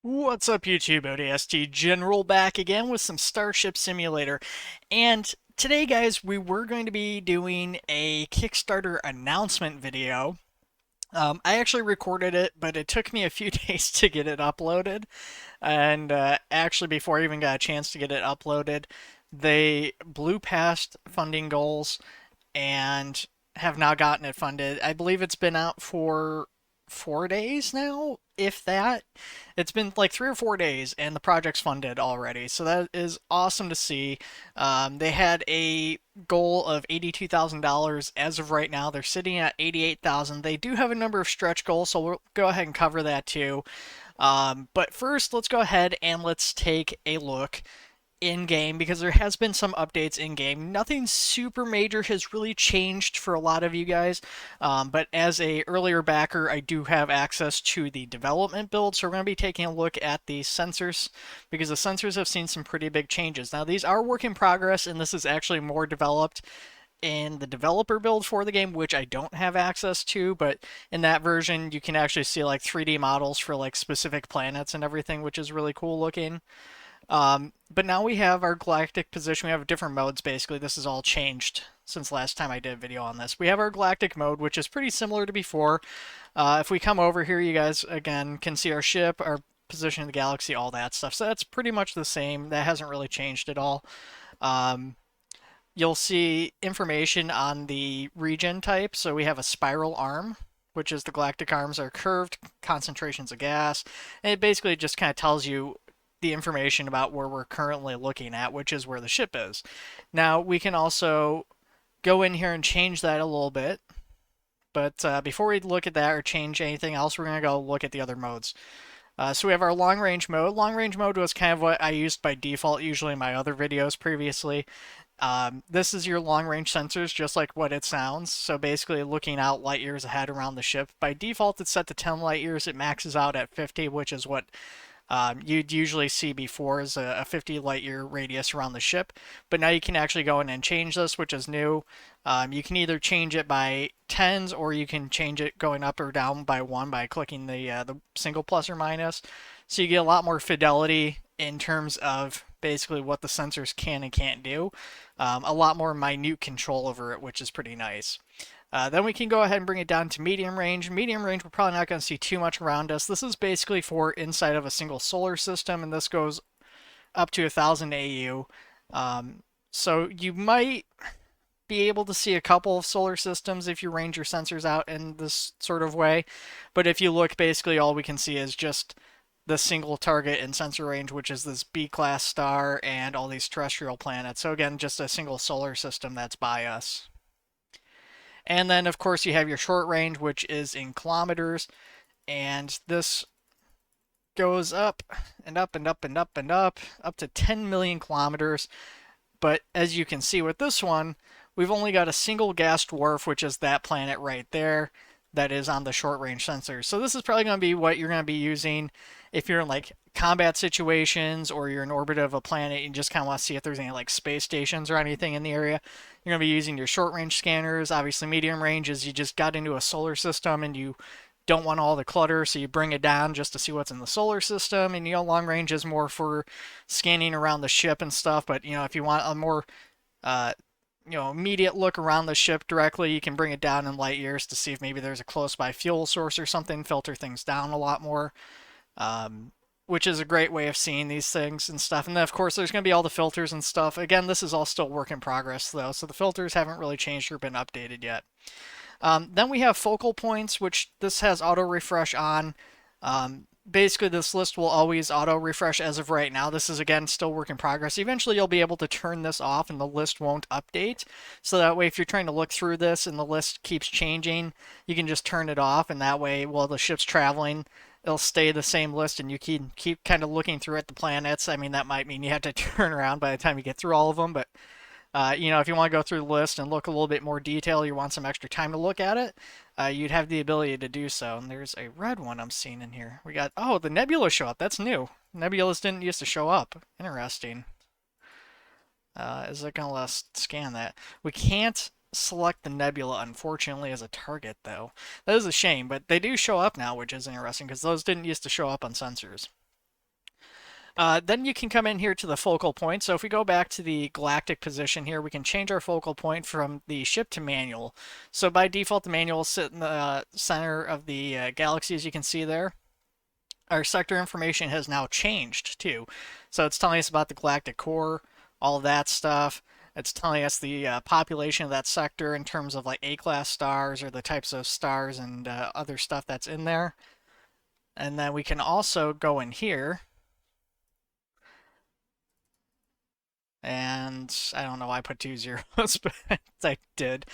What's up, YouTube? ODST General back again with some Starship Simulator. And today, guys, we were going to be doing a Kickstarter announcement video. I actually recorded it, but it took me a few days to get it uploaded. And actually, before I even got a chance to get it uploaded, they blew past funding goals and have now gotten it funded. I believe it's been out for 4 days now, if that. It's been like 3 or 4 days, and the project's funded already. So that is awesome to see. They had a goal of $82,000 as of right now. They're sitting at 88,000. They do have a number of stretch goals, so we'll go ahead and cover that too. But first, let's go ahead and let's take a look in game because there has been some updates in game. Nothing super major has really changed for a lot of you guys, but as a earlier backer, I do have access to the development build, so we're going to be taking a look at the sensors because the sensors have seen some pretty big changes. Now these are work in progress, and this is actually more developed in the developer build for the game, which I don't have access to, but in that version you can actually see like 3D models for like specific planets and everything, which is really cool looking. But now we have our galactic position. We have different modes, basically. This has all changed since last time I did a video on this. We have our galactic mode, which is pretty similar to before. If we come over here, you guys, again, can see our ship, our position in the galaxy, all that stuff. So that's pretty much the same. That hasn't really changed at all. Um, you'll see information on the region type. So we have a spiral arm, which is the galactic arms are curved concentrations of gas. And it basically just kind of tells you the information about where we're currently looking at, which is where the ship is. Now, we can also go in here and change that a little bit. But before we look at that or change anything else, we're going to go look at the other modes. So we have our long range mode. Long range mode was kind of what I used by default usually in my other videos previously. This is your long range sensors, just like what it sounds. So basically looking out light years ahead around the ship. By default, it's set to 10 light years. It maxes out at 50, which is what you'd usually see before is a 50 light year radius around the ship. But now you can actually go in and change this, which is new. You can either change it by tens or you can change it going up or down by one by clicking the single plus or minus. So you get a lot more fidelity in terms of basically what the sensors can and can't do. A lot more minute control over it, which is pretty nice. Then we can go ahead and bring it down to medium range. Medium range, we're probably not going to see too much around us. This is basically for inside of a single solar system, and this goes up to 1,000 AU. So you might be able to see a couple of solar systems if you range your sensors out in this sort of way. But if you look, basically all we can see is just the single target in sensor range, which is this B-class star and all these terrestrial planets. So again, just a single solar system that's by us. And then, of course, you have your short range, which is in kilometers. And this goes up and up and up and up and up to 10 million kilometers. But as you can see with this one, we've only got a single gas dwarf, which is that planet right there, that is on the short range sensors. So this is probably going to be what you're going to be using if you're in like combat situations or you're in orbit of a planet and you just kind of want to see if there's any like space stations or anything in the area. You're going to be using your short range scanners. Obviously, medium range is you just got into a solar system and you don't want all the clutter, so you bring it down just to see what's in the solar system. And long range is more for scanning around the ship and stuff. But if you want a more uh, immediate look around the ship directly, you can bring it down in light years to see if maybe there's a close by fuel source or something, filter things down a lot more, which is a great way of seeing these things and stuff. And then, of course, there's going to be all the filters and stuff. Again, this is all still work in progress, though, so the filters haven't really changed or been updated yet. Then we have focal points, which this has auto refresh on. Basically, this list will always auto refresh as of right now. This is, again, still work in progress. Eventually, you'll be able to turn this off and the list won't update. So that way, if you're trying to look through this and the list keeps changing, you can just turn it off. And that way, while the ship's traveling, it'll stay the same list and you can keep kind of looking through at the planets. I mean, that might mean you have to turn around by the time you get through all of them, but if you want to go through the list and look a little bit more detail, you want some extra time to look at it, you'd have the ability to do so. And there's a red one I'm seeing in here. We got, oh, the nebula show up. That's new. Nebulas didn't used to show up. Interesting. Is it going to let us scan that? We can't select the nebula, unfortunately, as a target, though. That is a shame, but they do show up now, which is interesting, because those didn't used to show up on sensors. Then you can come in here to the focal point. So if we go back to the galactic position here, we can change our focal point from the ship to manual. So by default, the manual will sit in the center of the galaxy, as you can see there. Our sector information has now changed too. So it's telling us about the galactic core, all of that stuff. It's telling us the population of that sector in terms of like A-class stars or the types of stars and other stuff that's in there. And then we can also go in here. And I don't know why I put 2 zeros, but I did.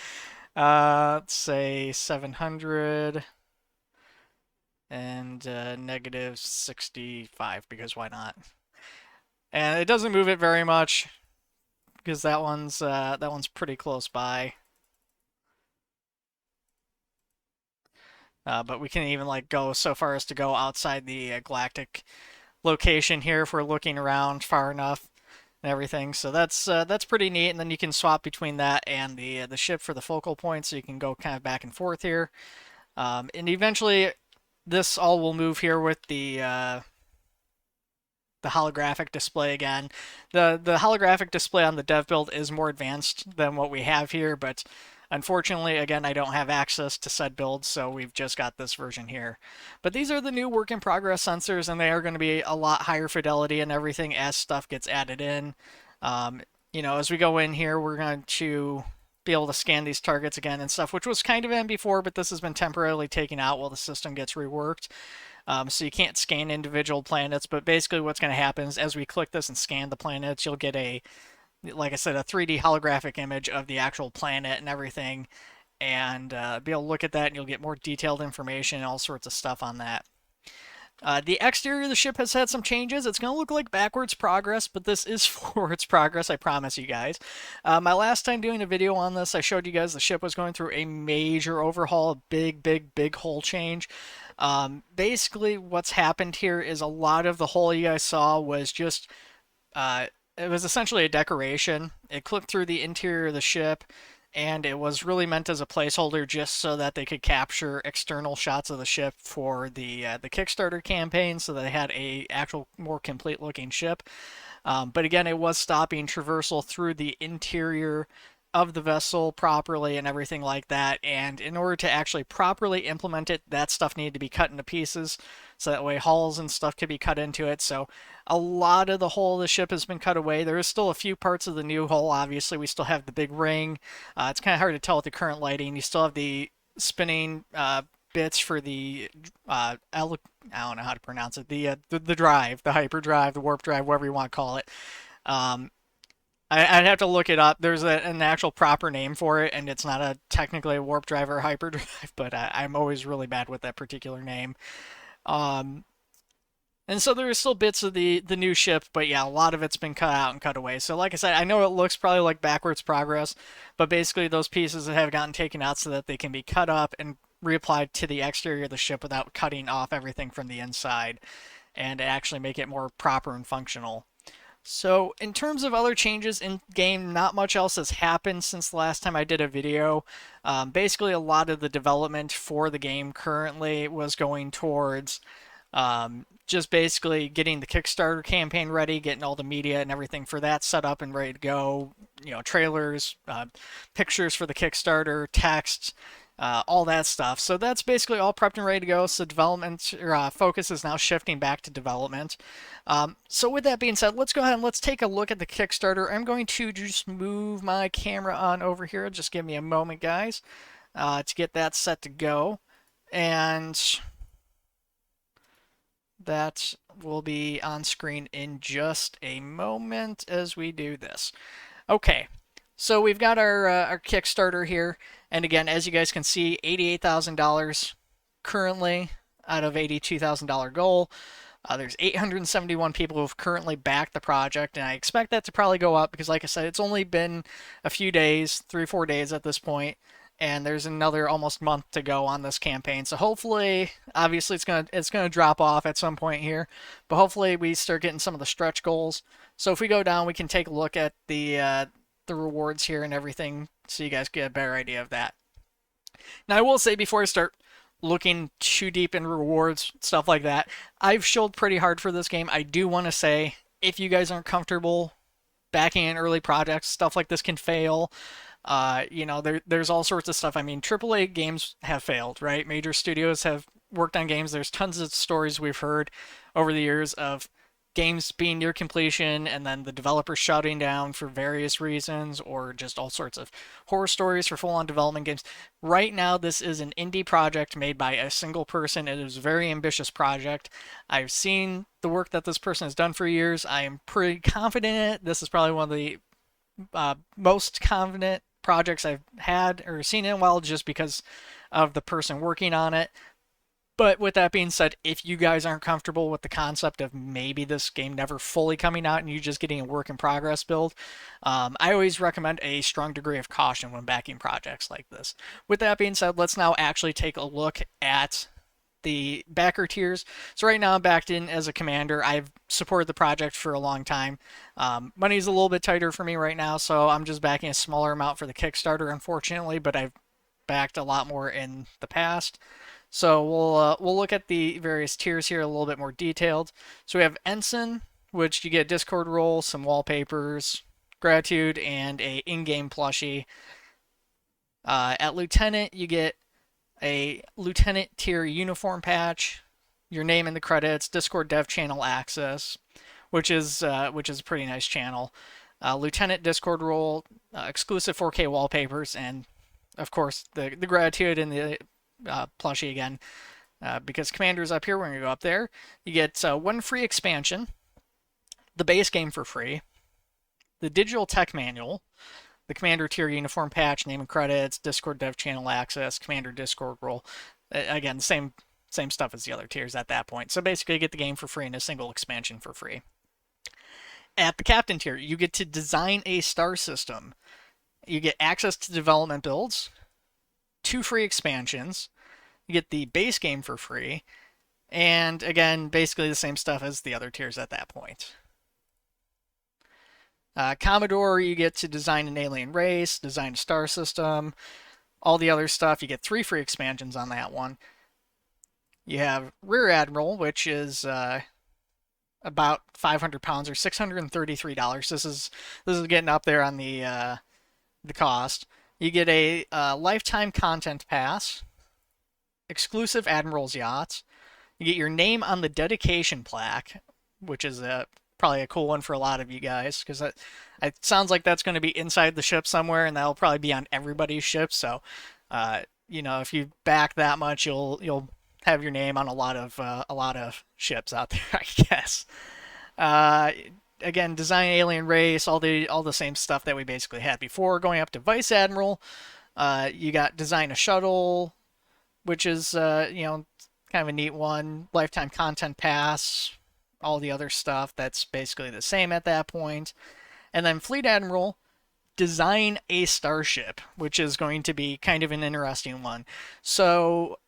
Let's say 700 and negative 65, because why not? And it doesn't move it very much because that one's pretty close by. But we can even like go so far as to go outside the galactic location here if we're looking around far enough and everything. So that's pretty neat. And then you can swap between that and the ship for the focal point, so you can go kind of back and forth here. And eventually, this all will move here with the holographic display again. The holographic display on the dev build is more advanced than what we have here, but unfortunately, again, I don't have access to said builds, so we've just got this version here. But these are the new work in progress sensors, and they are going to be a lot higher fidelity and everything as stuff gets added in. As we go in here, we're going to be able to scan these targets again and stuff, which was kind of in before, but this has been temporarily taken out while the system gets reworked. So you can't scan individual planets, but basically what's going to happen is as we click this and scan the planets, you'll get like I said, a 3D holographic image of the actual planet and everything, and be able to look at that, and you'll get more detailed information and all sorts of stuff on that. The exterior of the ship has had some changes. It's going to look like backwards progress, but this is forwards progress, I promise you guys. My last time doing a video on this, I showed you guys the ship was going through a major overhaul, a big hull change. Basically, what's happened here is a lot of the hull you guys saw was just, it was essentially a decoration. It clipped through the interior of the ship, and it was really meant as a placeholder just so that they could capture external shots of the ship for the Kickstarter campaign, so that they had a actual more complete looking ship. But again, it was stopping traversal through the interior of the vessel properly and everything like that. And in order to actually properly implement it, that stuff needed to be cut into pieces, so that way hulls and stuff could be cut into it. So a lot of the hull of the ship has been cut away. There is still a few parts of the new hull. Obviously, we still have the big ring. It's kind of hard to tell with the current lighting. You still have the spinning bits for the I don't know how to pronounce it. The drive, the hyperdrive, the warp drive, whatever you want to call it. I'd have to look it up. There's an actual proper name for it, and it's not technically a warp drive or a hyperdrive, but I'm always really bad with that particular name. Um, and so there are still bits of the new ship, but yeah, a lot of it's been cut out and cut away. So like I said, I know it looks probably like backwards progress, but basically those pieces have gotten taken out so that they can be cut up and reapplied to the exterior of the ship without cutting off everything from the inside, and actually make it more proper and functional. So in terms of other changes in game, not much else has happened since the last time I did a video. Basically, a lot of the development for the game currently was going towards just basically getting the Kickstarter campaign ready, getting all the media and everything for that set up and ready to go. Trailers, pictures for the Kickstarter, text, all that stuff. So that's basically all prepped and ready to go. So development focus is now shifting back to development. So with that being said, let's go ahead and let's take a look at the Kickstarter. I'm going to just move my camera on over here. Just give me a moment, guys, to get that set to go. And that will be on screen in just a moment as we do this. Okay, so we've got our Kickstarter here, and again, as you guys can see, $88,000 currently out of $82,000 goal. There's 871 people who have currently backed the project, and I expect that to probably go up because, like I said, it's only been a few days, 3-4 days at this point, and there's another almost month to go on this campaign. So hopefully, obviously, it's gonna drop off at some point here, but hopefully we start getting some of the stretch goals. So if we go down, we can take a look at the rewards here and everything, so you guys get a better idea of that. Now, I will say before I start, looking too deep in rewards, stuff like that. I've shelled pretty hard for this game. I do want to say, if you guys aren't comfortable backing in early projects, stuff like this can fail. There's all sorts of stuff. I mean, AAA games have failed, right? Major studios have worked on games. There's tons of stories we've heard over the years of games being near completion and then the developer shutting down for various reasons, or just all sorts of horror stories for full-on development games. Right now, this is an indie project made by a single person. It is a very ambitious project. I've seen the work that this person has done for years. I am pretty confident in it. This is probably one of the most confident projects I've had or seen in a while, just because of the person working on it. But with that being said, if you guys aren't comfortable with the concept of maybe this game never fully coming out and you just getting a work in progress build, I always recommend a strong degree of caution when backing projects like this. With that being said, let's now actually take a look at the backer tiers. So right now I'm backed in as a commander. I've supported the project for a long time. Money's a little bit tighter for me right now, so I'm just backing a smaller amount for the Kickstarter, unfortunately, but I've backed a lot more in the past. So we'll look at the various tiers here a little bit more detailed. So we have Ensign, which you get a Discord role, some wallpapers, gratitude, and a in-game plushie. At Lieutenant, you get a Lieutenant tier uniform patch, your name in the credits, Discord dev channel access, which is a pretty nice channel. Lieutenant Discord role, exclusive 4K wallpapers, and of course the gratitude and the plushie again, because Commander's up here. We're going to go up there. You get one free expansion, the base game for free, the digital tech manual, the Commander tier uniform patch, name and credits, Discord dev channel access, Commander Discord role. Again, same stuff as the other tiers at that point. So basically, you get the game for free and a single expansion for free. At the Captain tier, you get to design a star system. You get access to development builds, 2 free expansions. You get the base game for free, and again, basically the same stuff as the other tiers at that point. Commodore, you get to design an alien race, design a star system, all the other stuff. You get 3 free expansions on that one. You have Rear Admiral, which is about 500 pounds or $633. This is getting up there on the cost. You get a lifetime content pass, exclusive Admiral's yachts. You get your name on the dedication plaque, which is probably a cool one for a lot of you guys, because it sounds like that's going to be inside the ship somewhere, and that'll probably be on everybody's ship. So, if you back that much, you'll have your name on a lot of ships out there, I guess. Again, design alien race, all the same stuff that we basically had before. Going up to Vice Admiral, you got design a shuttle, which is kind of a neat one. Lifetime content pass, all the other stuff that's basically the same at that point. And then Fleet Admiral, design a starship, which is going to be kind of an interesting one. So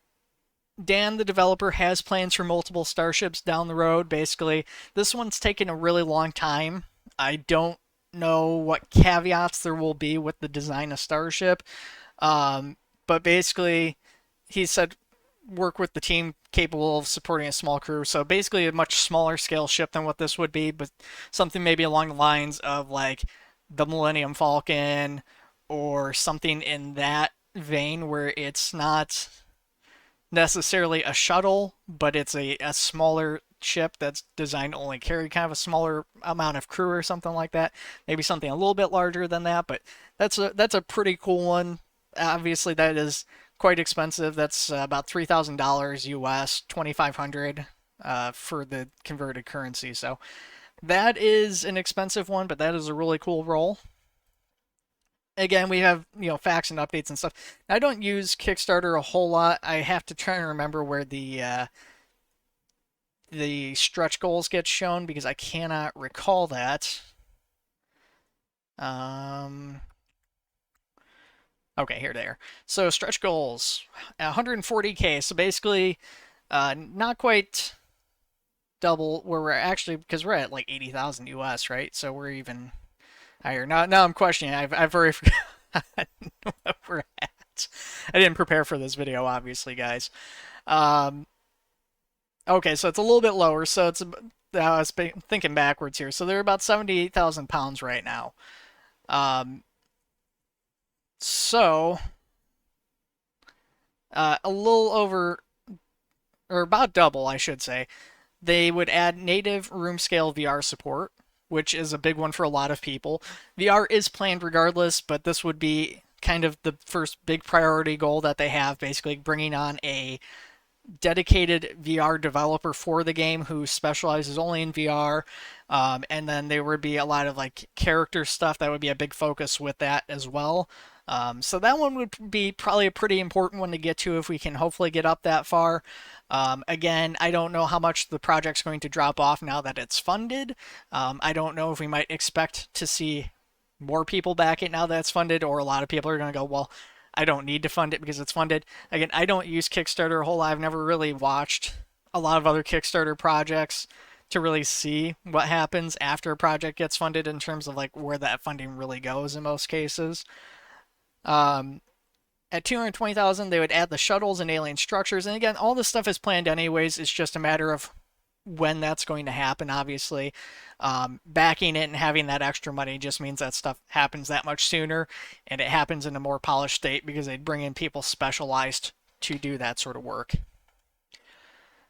Dan, the developer, has plans for multiple starships down the road. Basically, this one's taken a really long time. I don't know what caveats there will be with the design of starship, but basically, he said work with the team capable of supporting a small crew. So basically, a much smaller scale ship than what this would be, but something maybe along the lines of like the Millennium Falcon or something in that vein, where it's not necessarily a shuttle, but it's a smaller ship that's designed to only carry kind of a smaller amount of crew or something like that. Maybe something a little bit larger than that, but that's a pretty cool one. Obviously, that is quite expensive. That's about $3,000 US, 2,500 for the converted currency. So that is an expensive one, but that is a really cool roll. Again, we have facts and updates and stuff. I don't use Kickstarter a whole lot. I have to try and remember where the stretch goals get shown, because I cannot recall that. Okay, here they are. So stretch goals, 140K. So basically, not quite double where we're actually, because we're at like 80,000 US, right? So we're even higher. Now I'm questioning. I've already forgotten what we're at. I didn't prepare for this video, obviously, guys. Um, okay, so it's a little bit lower. So it's I was thinking backwards here. So they're about 78,000 pounds right now. Um, so a little over, or about double, I should say. They would add native room scale VR support, which is a big one for a lot of people. VR is planned regardless, but this would be kind of the first big priority goal that they have, basically bringing on a dedicated VR developer for the game who specializes only in VR. And then there would be a lot of like character stuff that would be a big focus with that as well. So that one would be probably a pretty important one to get to if we can hopefully get up that far. Again, I don't know how much the project's going to drop off now that it's funded. I don't know if we might expect to see more people back it now that it's funded, or a lot of people are going to go, well, I don't need to fund it because it's funded. Again, I don't use Kickstarter a whole lot. I've never really watched a lot of other Kickstarter projects to really see what happens after a project gets funded in terms of like where that funding really goes in most cases. Um, at 220,000, they would add the shuttles and alien structures. And again, all this stuff is planned anyways. It's just a matter of when that's going to happen, obviously. Backing it and having that extra money just means that stuff happens that much sooner, and it happens in a more polished state because they'd bring in people specialized to do that sort of work.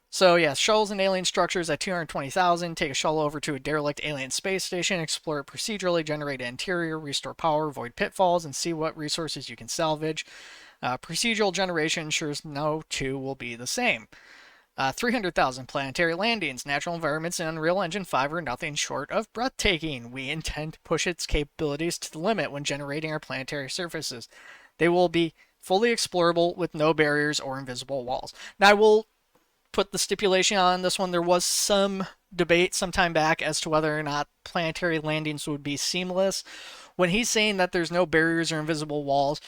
So yeah, shuttles and alien structures at 220,000. Take a shuttle over to a derelict alien space station, explore it procedurally, generate an interior, restore power, avoid pitfalls, and see what resources you can salvage. Procedural generation ensures no two will be the same. 300,000 planetary landings. Natural environments in Unreal Engine 5 are nothing short of breathtaking. We intend to push its capabilities to the limit when generating our planetary surfaces. They will be fully explorable with no barriers or invisible walls. Now, I will put the stipulation on this one. There was some debate some time back as to whether or not planetary landings would be seamless. When he's saying that there's no barriers or invisible walls,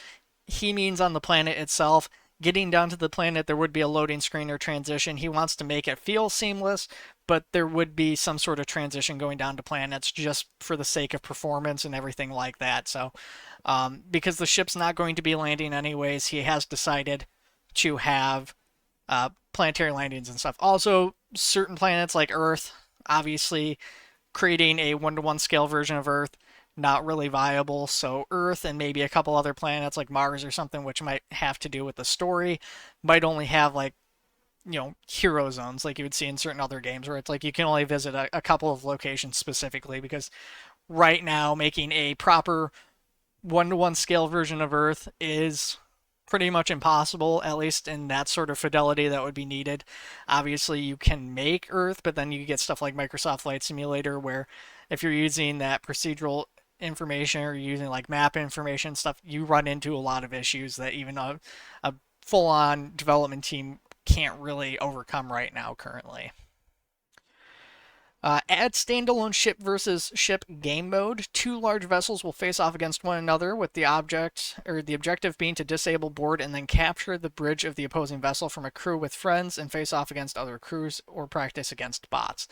he means on the planet itself. Getting down to the planet, there would be a loading screen or transition. He wants to make it feel seamless, but there would be some sort of transition going down to planets just for the sake of performance and everything like that. So, because the ship's not going to be landing anyways, he has decided to have planetary landings and stuff. Also, certain planets like Earth, obviously, creating a 1-to-1 scale version of Earth, not really viable. So Earth and maybe a couple other planets like Mars or something, which might have to do with the story, might only have like, hero zones like you would see in certain other games where it's like you can only visit a couple of locations specifically, because right now making a proper 1-to-1 scale version of Earth is pretty much impossible, at least in that sort of fidelity that would be needed. Obviously, you can make Earth, but then you get stuff like Microsoft Flight Simulator, where if you're using that procedural information or using like map information stuff, you run into a lot of issues that even a full-on development team can't really overcome right now currently. Add standalone ship versus ship game mode. Two large vessels will face off against one another, with the objective being to disable board and then capture the bridge of the opposing vessel from a crew with friends and face off against other crews or practice against bots.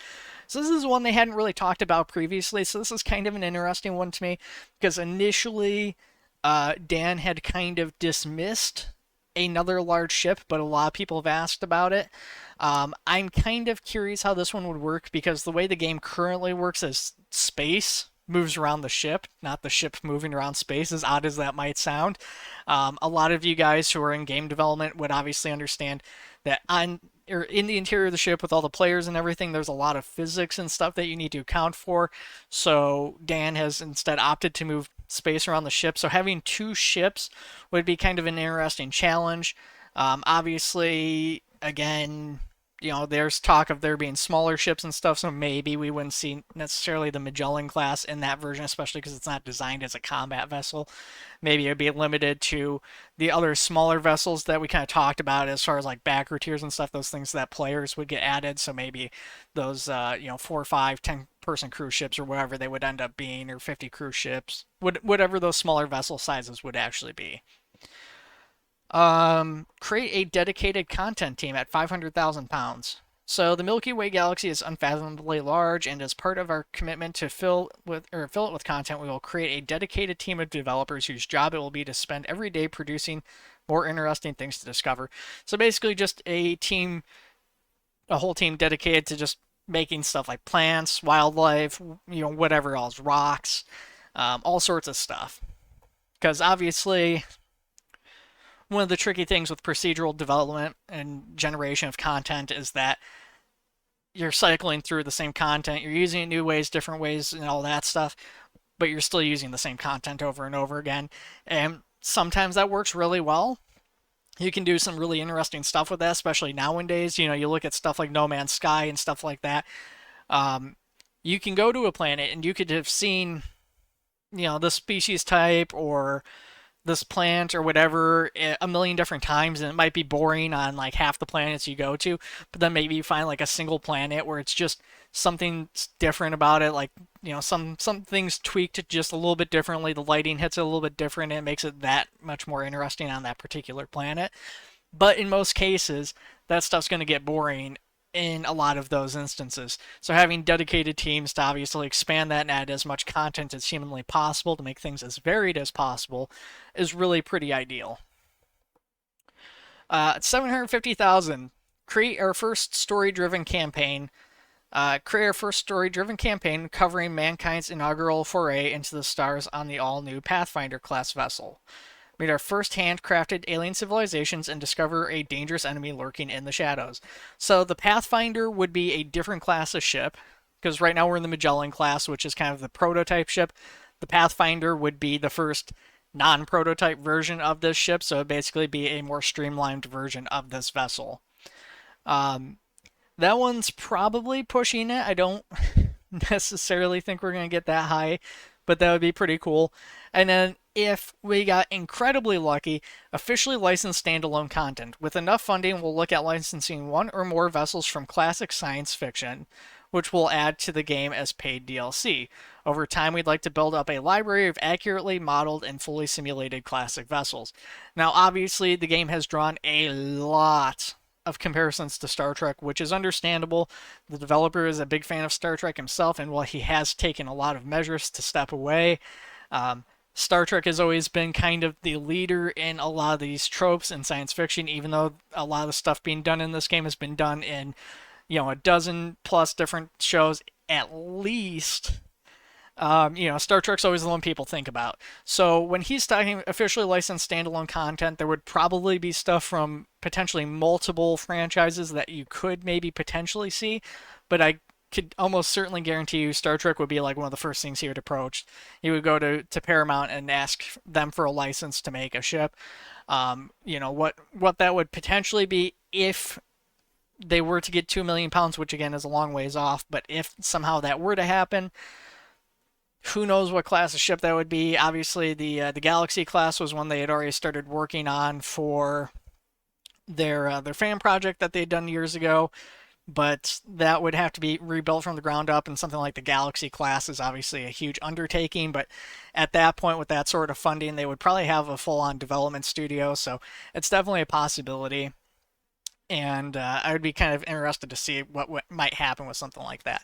So this is one they hadn't really talked about previously, so this is kind of an interesting one to me, because initially Dan had kind of dismissed another large ship, but a lot of people have asked about it. I'm kind of curious how this one would work, because the way the game currently works is space moves around the ship, not the ship moving around space, as odd as that might sound. A lot of you guys who are in game development would obviously understand that in the interior of the ship with all the players and everything, there's a lot of physics and stuff that you need to account for. So Dan has instead opted to move space around the ship. So having two ships would be kind of an interesting challenge. Obviously, again, there's talk of there being smaller ships and stuff, so maybe we wouldn't see necessarily the Magellan class in that version, especially because it's not designed as a combat vessel. Maybe it would be limited to the other smaller vessels that we kind of talked about as far as like backer tiers and stuff, those things that players would get added. So maybe those, 4, 5, 10-person cruise ships or whatever they would end up being, or 50 cruise ships, whatever those smaller vessel sizes would actually be. Create a dedicated content team at 500,000 pounds. So the Milky Way galaxy is unfathomably large, and as part of our commitment to fill it with content, we will create a dedicated team of developers whose job it will be to spend every day producing more interesting things to discover. So basically, just a whole team dedicated to just making stuff like plants, wildlife, whatever else, rocks, all sorts of stuff. Because obviously, one of the tricky things with procedural development and generation of content is that you're cycling through the same content, you're using it new ways, different ways, and all that stuff, but you're still using the same content over and over again. And sometimes that works really well. You can do some really interesting stuff with that, especially nowadays. You look at stuff like No Man's Sky and stuff like that. Um, you can go to a planet and you could have seen, this species type or this plant or whatever a million different times, and it might be boring on like half the planets you go to, but then maybe you find like a single planet where it's just something different about it, like some things tweaked just a little bit differently, the lighting hits it a little bit different, and it makes it that much more interesting on that particular planet. But in most cases, that stuff's going to get boring in a lot of those instances. So having dedicated teams to obviously expand that and add as much content as humanly possible to make things as varied as possible is really pretty ideal. 750,000. Create our first story-driven campaign. Create our first story-driven campaign covering mankind's inaugural foray into the stars on the all-new Pathfinder class vessel. Meet our first handcrafted alien civilizations and discover a dangerous enemy lurking in the shadows. So the Pathfinder would be a different class of ship, because right now we're in the Magellan class, which is kind of the prototype ship. The Pathfinder would be the first non-prototype version of this ship, so it would basically be a more streamlined version of this vessel. That one's probably pushing it. I don't necessarily think we're going to get that high, but that would be pretty cool. And then if we got incredibly lucky, officially licensed standalone content. With enough funding, we'll look at licensing one or more vessels from classic science fiction, which we'll add to the game as paid DLC. Over time, we'd like to build up a library of accurately modeled and fully simulated classic vessels. Now, obviously, the game has drawn a lot of comparisons to Star Trek, which is understandable. The developer is a big fan of Star Trek himself, and while he has taken a lot of measures to step away, Star Trek has always been kind of the leader in a lot of these tropes in science fiction, even though a lot of the stuff being done in this game has been done in, a dozen plus different shows at least. Star Trek's always the one people think about. So when he's talking officially licensed standalone content, there would probably be stuff from potentially multiple franchises that you could maybe potentially see, but I could almost certainly guarantee you Star Trek would be like one of the first things he would approach. He would go to Paramount and ask them for a license to make a ship. What that would potentially be if they were to get £2 million, which again is a long ways off, but if somehow that were to happen, who knows what class of ship that would be. Obviously, the Galaxy class was one they had already started working on for their fan project that they'd done years ago, but that would have to be rebuilt from the ground up, and something like the Galaxy class is obviously a huge undertaking, but at that point with that sort of funding they would probably have a full-on development studio, so it's definitely a possibility, and I would be kind of interested to see what might happen with something like that.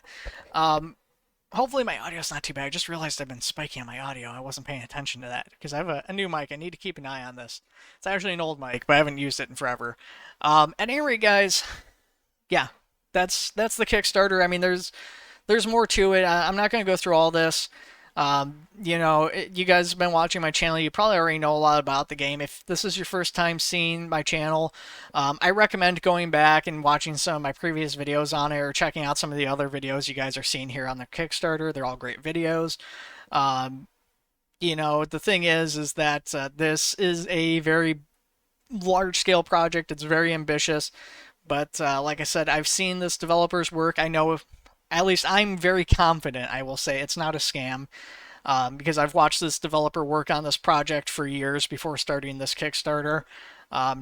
Hopefully my audio's not too bad. I just realized I've been spiking on my audio. I wasn't paying attention to that because I have a new mic. I need to keep an eye on this. It's actually an old mic, but I haven't used it in forever. At any rate, guys, yeah, that's the Kickstarter. I mean, there's more to it. I'm not going to go through all this. You guys have been watching my channel. You probably already know a lot about the game. If this is your first time seeing my channel, I recommend going back and watching some of my previous videos on it, or checking out some of the other videos you guys are seeing here on the Kickstarter. They're all great videos. The thing is that this is a very large-scale project. It's very ambitious, but like I said, I've seen this developer's work. I know at least I'm very confident, I will say, it's not a scam, because I've watched this developer work on this project for years before starting this Kickstarter,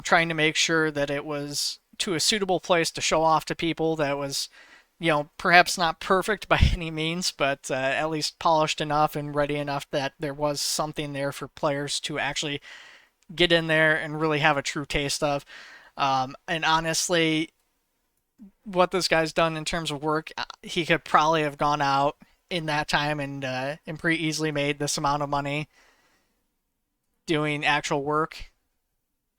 trying to make sure that it was to a suitable place to show off to people, that was, perhaps not perfect by any means, but at least polished enough and ready enough that there was something there for players to actually get in there and really have a true taste of. And honestly, what this guy's done in terms of work, he could probably have gone out in that time and pretty easily made this amount of money doing actual work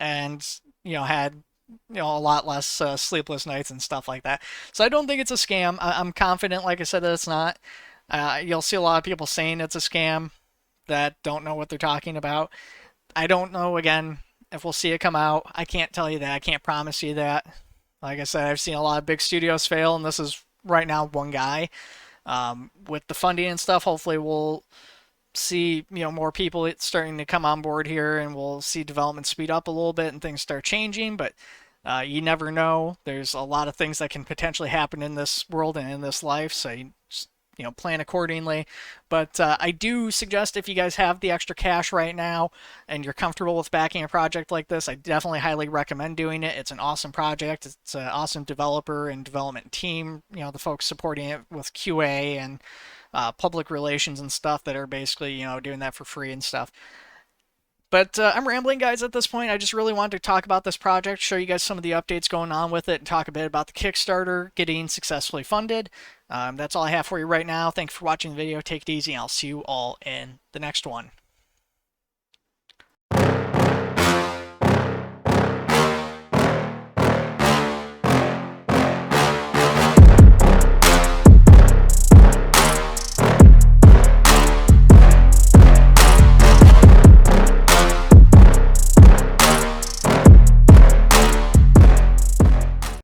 and had a lot less sleepless nights and stuff like that. So I don't think it's a scam. I'm confident, like I said, that it's not. You'll see a lot of people saying it's a scam that don't know what they're talking about. I don't know, again, if we'll see it come out. I can't tell you that. I can't promise you that. Like I said, I've seen a lot of big studios fail, and this is right now one guy. With the funding and stuff, hopefully we'll see more people starting to come on board here, and we'll see development speed up a little bit and things start changing. But you never know. There's a lot of things that can potentially happen in this world and in this life, so you just, plan accordingly. But I do suggest, if you guys have the extra cash right now and you're comfortable with backing a project like this, I definitely highly recommend doing it. It's an awesome project. It's an awesome developer and development team. The folks supporting it with QA and public relations and stuff that are basically doing that for free and stuff. But I'm rambling, guys, at this point. I just really wanted to talk about this project, show you guys some of the updates going on with it, and talk a bit about the Kickstarter getting successfully funded. That's all I have for you right now. Thanks for watching the video. Take it easy, and I'll see you all in the next one.